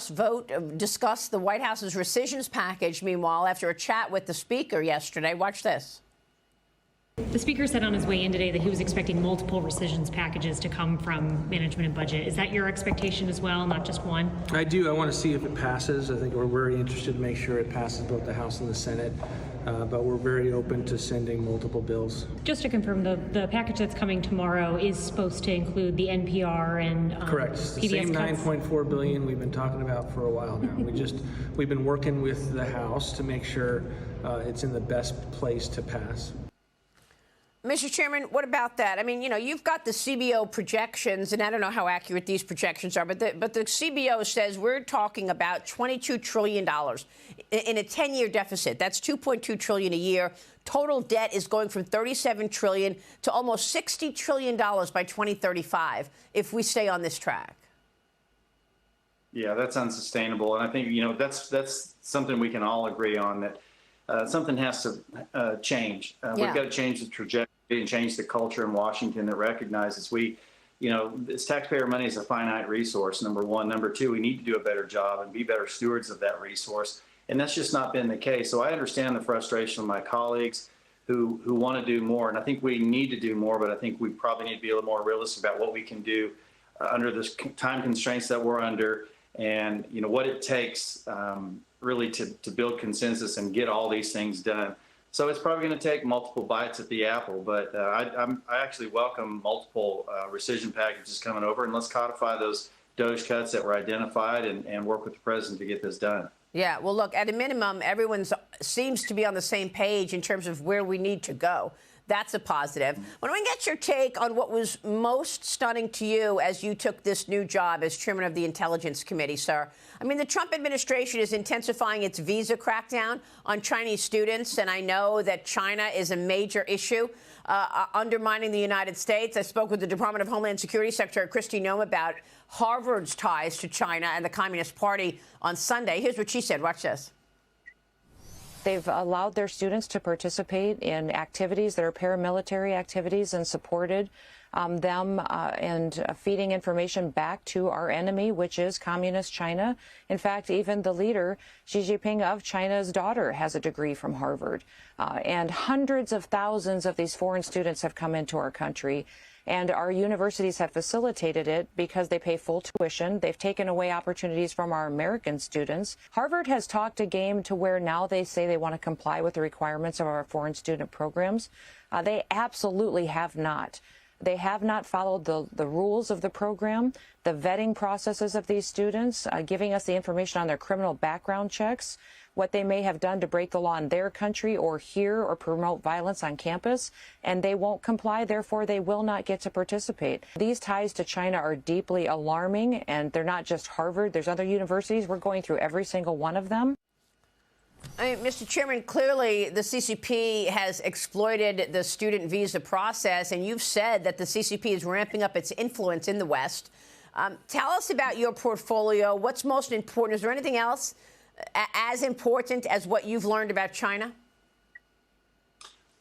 vote discuss the White House's rescissions package, meanwhile, after a chat with the Speaker yesterday. Watch this. The Speaker said on his way in today that he was expecting multiple rescissions packages to come from management and budget. Is that your expectation as well, not just one? I do. I want to see if it passes. I think we're very interested to make sure it passes both the House and the Senate, but we're very open to sending multiple bills. Just to confirm, the package that's coming tomorrow is supposed to include the NPR and correct. It's the same $9.4 billion we've been talking about for a while now. We've been working with the House to make sure it's in the best place to pass. Mr. Chairman, what about that? I mean, you've got the CBO projections, and I don't know how accurate these projections are, but the CBO says we're talking about $22 trillion in a 10-year deficit. That's $2.2 trillion a year. Total debt is going from $37 trillion to almost $60 trillion by 2035 if we stay on this track. Yeah, that's unsustainable. And I think, that's something we can all agree on, that something has to change. We've got to change the trajectory and change the culture in Washington that recognizes this taxpayer money is a finite resource, number one. Number two, we need to do a better job and be better stewards of that resource. And that's just not been the case. So I understand the frustration of my colleagues who want to do more. And I think we need to do more, but I think we probably need to be a little more realistic about what we can do under the time constraints that we're under, and what it takes really to build consensus and get all these things done. So it's probably going to take multiple bites at the apple, but I actually welcome multiple rescission packages coming over, and let's codify those DOGE cuts that were identified and work with the president to get this done. Yeah, well, look, at a minimum, everyone seems to be on the same page in terms of where we need to go. That's a positive. When we get your take on what was most stunning to you as you took this new job as chairman of the Intelligence Committee, sir. I mean, the Trump administration is intensifying its visa crackdown on Chinese students, and I know that China is a major issue undermining the United States. I spoke with the Department of Homeland Security Secretary Kristi Noem about Harvard's ties to China and the Communist Party on Sunday. Here's what she said. Watch this. They've allowed their students to participate in activities that are paramilitary activities and supported them and feeding information back to our enemy, which is Communist China. In fact, even the leader, Xi Jinping of China's daughter, has a degree from Harvard. And hundreds of thousands of these foreign students have come into our country. And our universities have facilitated it because they pay full tuition. They've taken away opportunities from our American students. Harvard has talked a game to where now they say they want to comply with the requirements of our foreign student programs. They absolutely have not. They have not followed the rules of the program, the vetting processes of these students, giving us the information on their criminal background checks, what they may have done to break the law in their country or here or promote violence on campus, and they won't comply. Therefore, they will not get to participate. These ties to China are deeply alarming, and they're not just Harvard. There's other universities. We're going through every single one of them. I mean, Mr. Chairman, clearly the CCP has exploited the student visa process, and you've said that the CCP is ramping up its influence in the West. Tell us about your portfolio. What's most important? Is there anything else as important as what you've learned about China?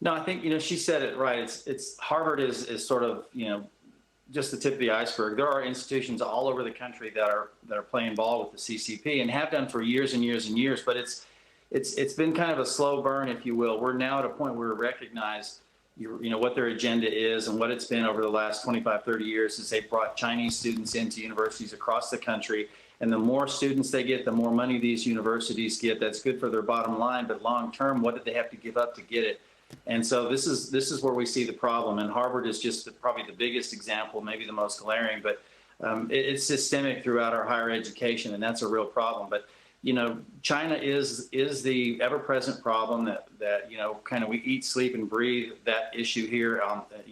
No, I think, she said it right. It's Harvard is sort of, just the tip of the iceberg. There are institutions all over the country that are playing ball with the CCP and have done for years and years and years, but it's been kind of a slow burn, if you will. We're now at a point where we recognize what their agenda is and what it's been over the last 25, 30 years as they've brought Chinese students into universities across the country. And the more students they get, the more money these universities get. That's good for their bottom line, but long term, what did they have to give up to get it? And so this is where we see the problem. And Harvard is just probably the biggest example, maybe the most glaring, but it's systemic throughout our higher education, and that's a real problem. But China is the ever-present problem that kind of we eat, sleep, and breathe that issue here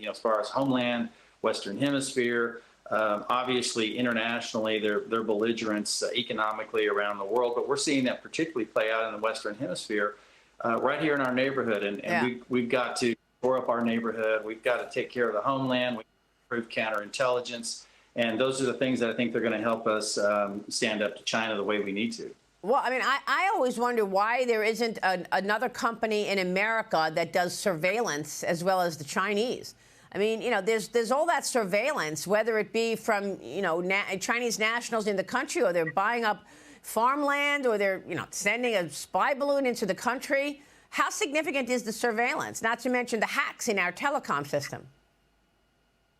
as far as homeland, Western Hemisphere. Obviously, internationally, they're belligerents economically around the world, but we're seeing that particularly play out in the Western Hemisphere right here in our neighborhood. And we've got to shore up our neighborhood. We've got to take care of the homeland. We've got to improve counterintelligence. And those are the things that I think they're going to help us stand up to China the way we need to. Well, I mean, I always wonder why there isn't another company in America that does surveillance as well as the Chinese. I mean, there's all that surveillance, whether it be from, Chinese nationals in the country or they're buying up, farmland, or they're, sending a spy balloon into the country. How significant is the surveillance, not to mention the hacks in our telecom system?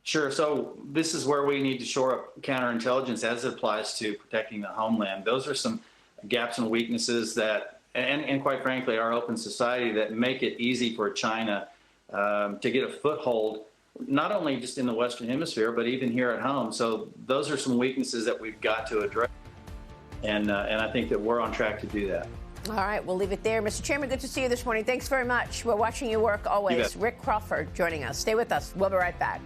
Sure. So this is where we need to shore up counterintelligence as it applies to protecting the homeland. Those are some gaps and weaknesses that, and quite frankly, our open society that make it easy for China to get a foothold, not only just in the Western Hemisphere, but even here at home. So those are some weaknesses that we've got to address. And I think that we're on track to do that. All right, we'll leave it there. Mr. Chairman, good to see you this morning. Thanks very much. We're watching your work always. Rick Crawford joining us. Stay with us. We'll be right back.